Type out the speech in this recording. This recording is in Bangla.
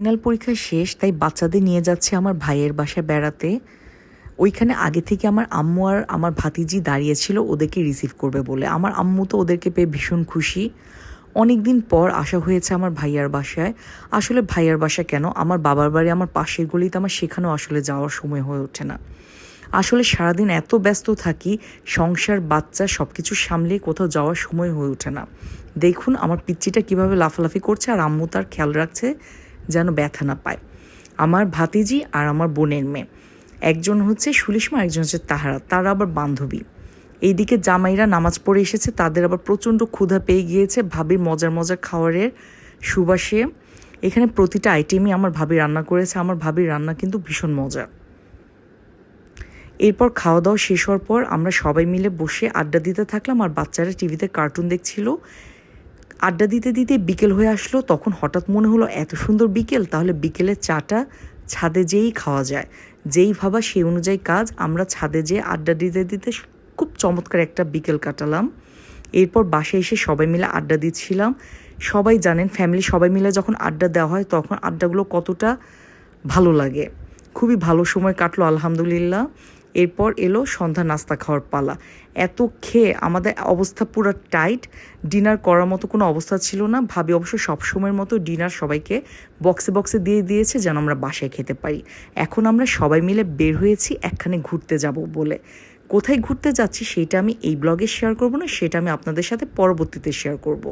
ফাইনাল পরীক্ষা শেষ, তাই বাচ্চাদের নিয়ে যাচ্ছে আমার ভাইয়ের বাসায় বেড়াতে। ওইখানে আগে থেকে আমার আম্মু আর আমার ভাতিজি দাঁড়িয়েছিল ওদেরকে রিসিভ করবে বলে। আমার আম্মু তো ওদেরকে পেয়ে ভীষণ খুশি। অনেক দিন পর আসা হয়েছে আমার ভাইয়ার বাসায়। আসলে ভাইয়ার বাসা কেন, আমার বাবার বাড়ি আমার পাশের গলিতে, আমার সেখানেও আসলে যাওয়ার সময় হয়ে ওঠে না। আসলে সারাদিন এত ব্যস্ত থাকি, সংসার বাচ্চা সব কিছু সামলিয়ে কোথাও যাওয়ার সময় হয়ে ওঠে না। দেখুন আমার পিচ্চিটা কিভাবে লাফালাফি করছে, আর আম্মু তার খেয়াল রাখছে যেন ব্যথা না পায়। আমার ভাতিজি আর আমার বোনের মেয়ে, একজন হচ্ছে সুলিসমা, একজন হচ্ছে তাহারা, তারা আবার বান্ধবী। এইদিকে জামাইরা নামাজ পড়ে এসেছে, তাদের আবার প্রচণ্ড ক্ষুধা পেয়ে গিয়েছে ভাবির মজার মজার খাবারের সুবাসে। এখানে প্রতিটা আইটেমই আমার ভাবি রান্না করেছে। আমার ভাবির রান্না কিন্তু ভীষণ মজা। এরপর খাওয়া দাওয়া শেষ হওয়ার পর আমরা সবাই মিলে বসে আড্ডা দিতে থাকলাম, আর বাচ্চারা টিভিতে কার্টুন দেখছিল। আড্ডা দিতে দিতে বিকেল হয়ে আসলো, তখন হঠাৎ মনে হলো এত সুন্দর বিকেল, তাহলে বিকেলের চাটা ছাদে যেয়েই খাওয়া যায়। যেই ভাবা সেই অনুযায়ী কাজ, আমরা ছাদে যেয়ে আড্ডা দিতে দিতে খুব চমৎকার একটা বিকেল কাটালাম। এরপর বাসায় এসে সবাই মিলে আড্ডা দিচ্ছিলাম। সবাই জানেন ফ্যামিলি সবাই মিলে যখন আড্ডা দেওয়া হয় তখন আড্ডাগুলো কতটা ভালো লাগে। খুবই ভালো সময় কাটলো আলহামদুলিল্লাহ। এরপর এলো সন্ধ্যা নাস্তা খাওয়ার পালা। এত খেয়ে আমাদের অবস্থা পুরো টাইট, ডিনার করার মতো কোনো অবস্থা ছিল না। ভাবি অবশ্য সবসময়ের মতো ডিনার সবাইকে বক্সে বক্সে দিয়ে দিয়েছে যেন আমরা বাসায় খেতে পারি। এখন আমরা সবাই মিলে বের হয়েছি একখানে ঘুরতে যাব বলে। কোথায় ঘুরতে যাচ্ছি সেটা আমি এই ব্লগে শেয়ার করব না, সেটা আমি আপনাদের সাথে পরবর্তীতে শেয়ার করব।